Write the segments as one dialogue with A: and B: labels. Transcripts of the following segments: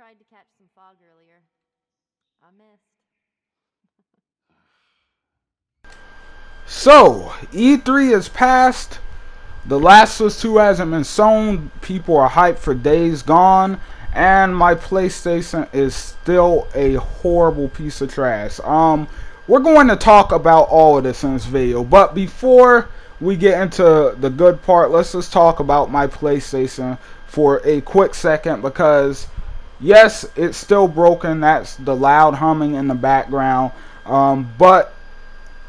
A: tried to catch some fog earlier. I missed.
B: So, E3 is past. The Last of Us 2 hasn't been shown. People are hyped for Days Gone. And my PlayStation is still a horrible piece of trash. We're going to talk about all of this in this video. But before we get into the good part, let's just talk about my PlayStation for a quick second. Because, yes, it's still broken. That's the loud humming in the background. But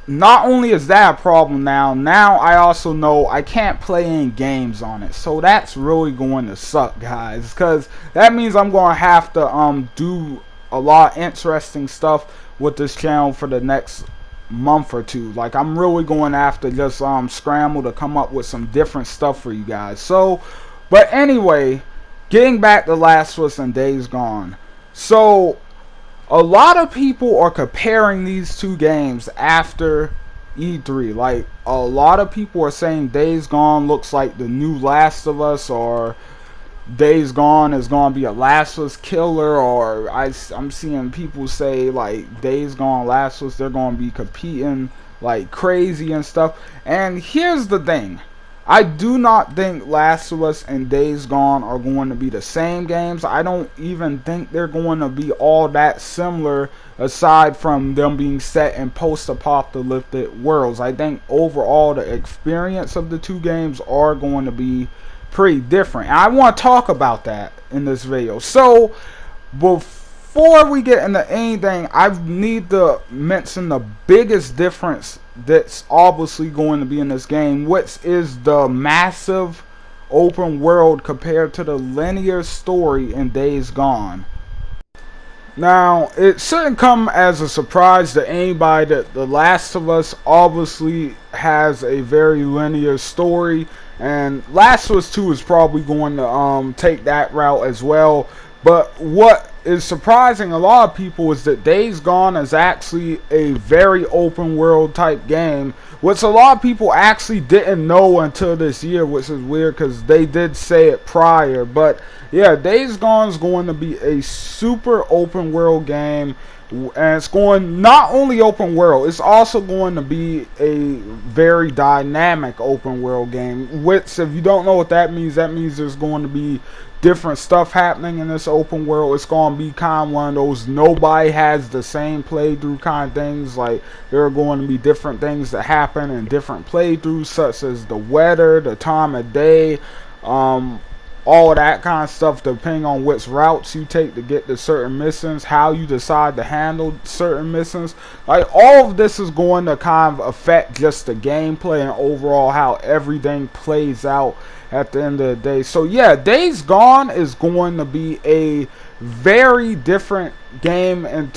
B: not only is that a problem now I also know I can't play any games on it. So that's really going to suck, guys, because that means I'm going to have to do a lot of interesting stuff with this channel for the next month or two. Like, I'm really going to have to just scramble to come up with some different stuff for you guys. So, but anyway, getting back to Last of Us and Days Gone. So, a lot of people are comparing these two games after E3. Like, a lot of people are saying Days Gone looks like the new Last of Us, or Days Gone is going to be a Last of Us killer, or I'm seeing people say like Days Gone, Last of Us, they're going to be competing like crazy and stuff. And here's the thing. I do not think Last of Us and Days Gone are going to be the same games. I don't even think they're going to be all that similar, aside from them being set in post-apocalyptic worlds. I think overall the experience of the two games are going to be pretty different. And I want to talk about that in this video. So, before we get into anything, I need to mention the biggest difference that's obviously going to be in this game, which is the massive open world compared to the linear story in Days Gone. Now, it shouldn't come as a surprise to anybody that The Last of Us obviously has a very linear story, and Last of Us 2 is probably going to take that route as well. But what is surprising a lot of people is that Days Gone is actually a very open world type game, which a lot of people actually didn't know until this year, which is weird because they did say it prior. But yeah, Days Gone is going to be a super open world game, and it's going not only open world, it's also going to be a very dynamic open world game, which, if you don't know what that means there's going to be different stuff happening in this open world. It's going to be kind of one of those nobody has the same playthrough kind of things. Like, there are going to be different things that happen in different playthroughs, such as the weather, the time of day, all of that kind of stuff, depending on which routes you take to get to certain missions, how you decide to handle certain missions. Like, all of this is going to kind of affect just the gameplay and overall how everything plays out at the end of the day. So yeah, Days Gone is going to be a very different game in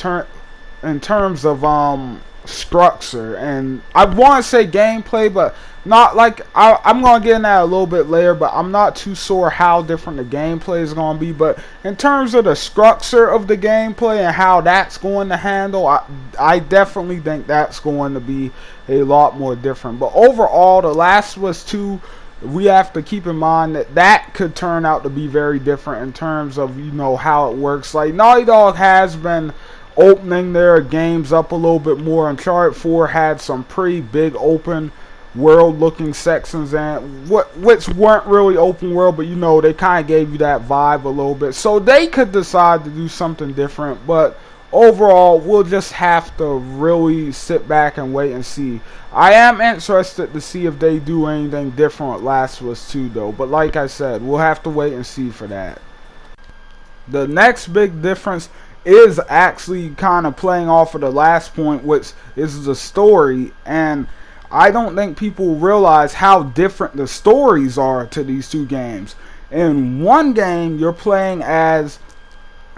B: terms of structure, and I want to say gameplay, but not like I'm going to get in that a little bit later. But I'm not too sure how different the gameplay is going to be. But in terms of the structure of the gameplay and how that's going to handle, I definitely think that's going to be a lot more different. But overall, The Last of Us 2, we have to keep in mind that that could turn out to be very different in terms of, you know, how it works. Like, Naughty Dog has been opening their games up a little bit more. Uncharted 4 had some pretty big open world looking sections, and which weren't really open world, but you know, they kind of gave you that vibe a little bit. So they could decide to do something different, but overall, we'll just have to really sit back and wait and see. I am interested to see if they do anything different with Last of Us 2 though, but like I said, we'll have to wait and see for that. The next big difference is actually kind of playing off of the last point, which is the story, and I don't think people realize how different the stories are to these two games. In one game, you're playing as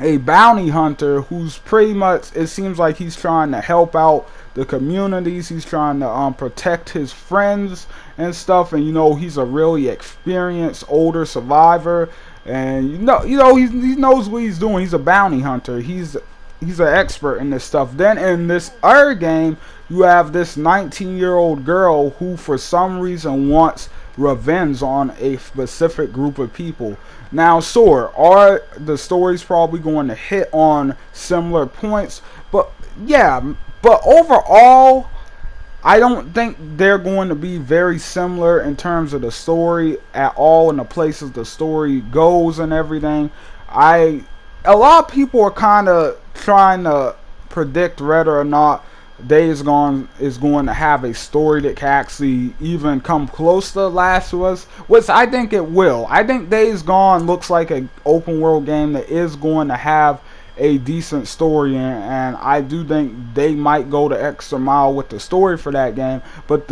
B: a bounty hunter who's pretty much, it seems like he's trying to help out the communities. He's trying to protect his friends and stuff, and you know, he's a really experienced older survivor, and you know he knows what he's doing. He's a bounty hunter. He's an expert in this stuff. Then in this other game, you have this 19-year-old girl who for some reason wants revenge on a specific group of people. Now, sure, are the stories probably going to hit on similar points? But yeah, but overall, I don't think they're going to be very similar in terms of the story at all, and the places the story goes and everything. A lot of people are kind of trying to predict whether or not Days Gone is going to have a story that can actually even come close to Last of Us, which I think it will. I think Days Gone looks like an open world game that is going to have a decent story, and I do think they might go the extra mile with the story for that game. But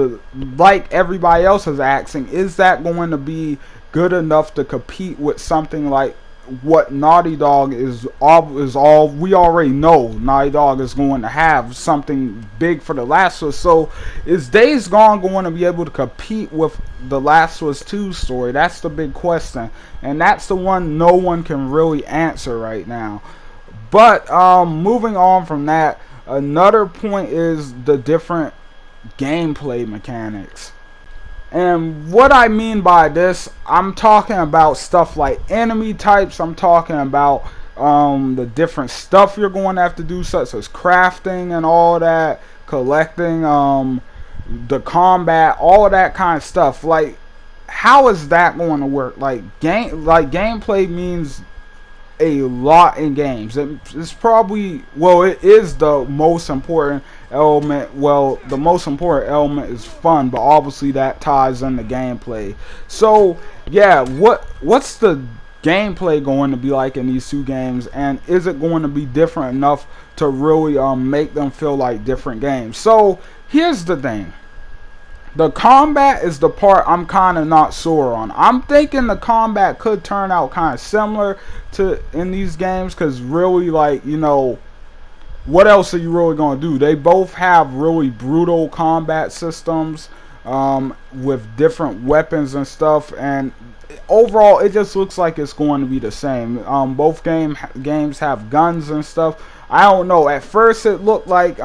B: like everybody else is asking, is that going to be good enough to compete with something like what Naughty Dog is all we already know Naughty Dog is going to have something big for The Last of Us. So is Days Gone going to be able to compete with The Last of Us 2 story? That's the big question, and that's the one no one can really answer right now. But moving on from that, another point is the different gameplay mechanics. And what I mean by this, I'm talking about stuff like enemy types. I'm talking about the different stuff you're going to have to do, such as crafting and all that, collecting, the combat, all of that kind of stuff. Like, how is that going to work? Like gameplay means a lot in games. It's probably, well, it is the most important element. Well, the most important element is fun, but obviously that ties into gameplay. So yeah, what's the gameplay going to be like in these two games, and is it going to be different enough to really make them feel like different games? So here's the thing. The combat is the part I'm kind of not sure on. I'm thinking the combat could turn out kind of similar to in these games, because really, like, you know, what else are you really going to do? They both have really brutal combat systems with different weapons and stuff, and overall it just looks like it's going to be the same. Both games have guns and stuff. I don't know. At first it looked like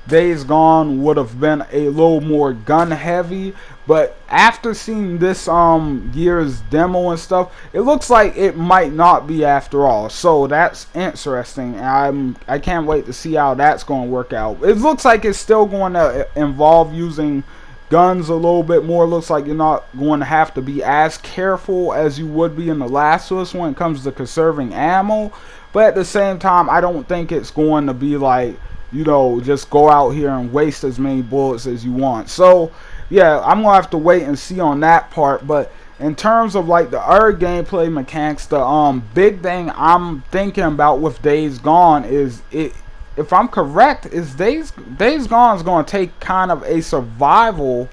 B: Days Gone would have been a little more gun heavy, but after seeing this year's demo and stuff, it looks like it might not be after all. So that's interesting. I can't wait to see how that's going to work out. It looks like it's still going to involve using guns a little bit more. It looks like you're not going to have to be as careful as you would be in The Last of Us when it comes to conserving ammo, but at the same time, I don't think it's going to be like, you know, just go out here and waste as many bullets as you want. So yeah, I'm gonna have to wait and see on that part. But in terms of like the other gameplay mechanics, the big thing I'm thinking about with Days Gone is, it, if I'm correct, is Days Gone is going to take kind of a survival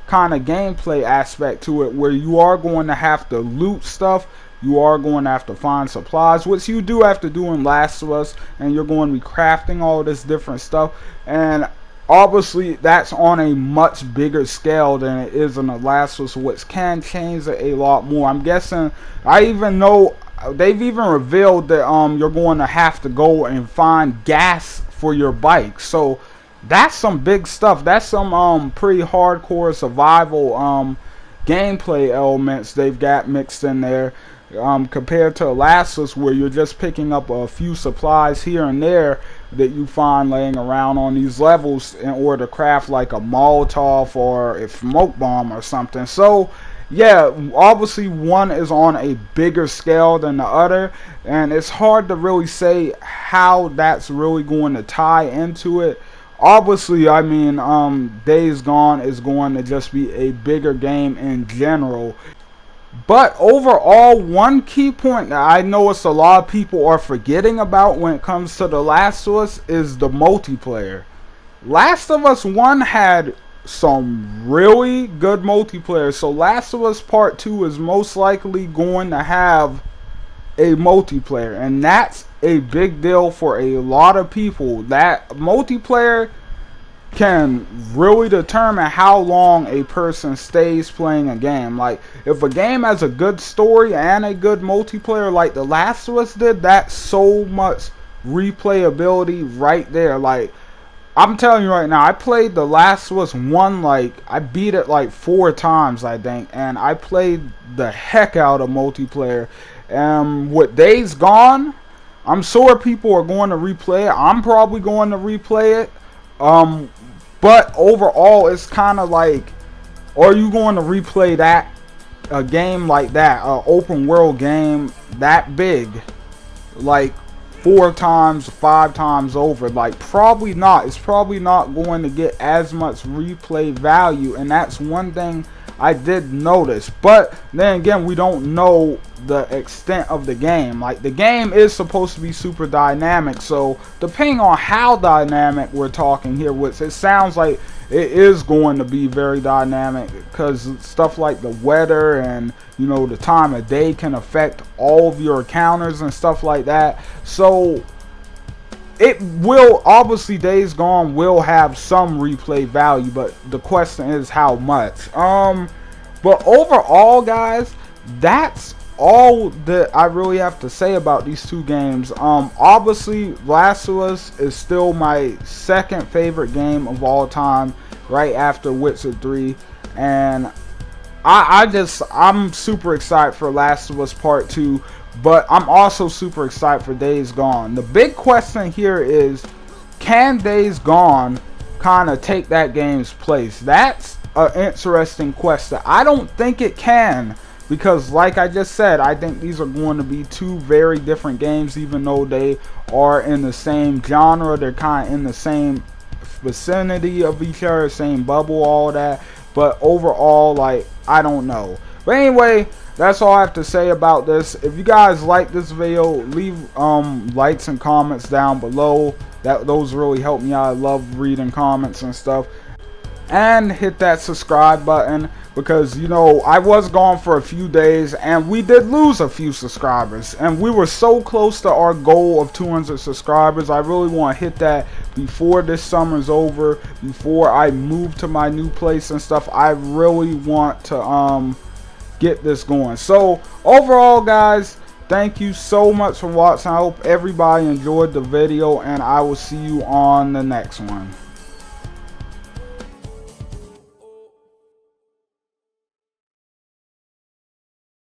B: kind of gameplay aspect to it, where you are going to have to loot stuff. You are going to have to find supplies, which you do have to do in Last of Us, and you're going to be crafting all this different stuff. And obviously that's on a much bigger scale than it is in The Last of Us, which can change it a lot more. I'm guessing, I even know they've even revealed that you're going to have to go and find gas for your bike. So that's some big stuff. That's some pretty hardcore survival gameplay elements they've got mixed in there, compared to Last of Us, where you're just picking up a few supplies here and there that you find laying around on these levels in order to craft like a Molotov or a smoke bomb or something. So yeah, obviously one is on a bigger scale than the other, and it's hard to really say how that's really going to tie into it. Obviously, I mean, Days Gone is going to just be a bigger game in general. But overall, one key point that I notice a lot of people are forgetting about when it comes to The Last of Us is the multiplayer. Last of Us 1 had some really good multiplayer, so Last of Us Part 2 is most likely going to have a multiplayer, and that's a big deal for a lot of people. That multiplayer can really determine how long a person stays playing a game. Like, if a game has a good story and a good multiplayer like The Last of Us did, that's so much replayability right there. Like, I'm telling you right now, I played The Last of Us 1, like, I beat it like 4 times, I think, and I played the heck out of multiplayer. With Days Gone, I'm sure people are going to replay it. I'm probably going to replay it. But overall, it's kind of like, are you going to replay that, a game like that, an open world game that big, like 4 times, 5 times over? Like, probably not. It's probably not going to get as much replay value, and that's one thing I did notice. But then again, we don't know the extent of the game. Like, the game is supposed to be super dynamic, so depending on how dynamic we're talking here, which it sounds like it is going to be very dynamic, because stuff like the weather and, you know, the time of day can affect all of your encounters and stuff like that. So it will, obviously Days Gone will have some replay value, but the question is how much. But overall, guys, that's all that I really have to say about these two games. Obviously Last of Us is still my second favorite game of all time, right after Witcher 3, and I'm super excited for Last of Us Part 2, but I'm also super excited for Days Gone. The big question here is, can Days Gone kind of take that game's place? That's an interesting question. I don't think it can, because like I just said, I think these are going to be two very different games. Even though they are in the same genre, they're kind of in the same vicinity of each other, same bubble, all that. But overall, like, I don't know. But anyway, that's all I have to say about this. If you guys like this video, leave likes and comments down below. Those really help me out. I love reading comments and stuff. And hit that subscribe button, because, you know, I was gone for a few days and we did lose a few subscribers, and we were so close to our goal of 200 subscribers. I really want to hit that before this summer's over, before I move to my new place and stuff. I really want to get this going. So overall, guys, thank you so much for watching. I hope everybody enjoyed the video, and I will see you on the next one.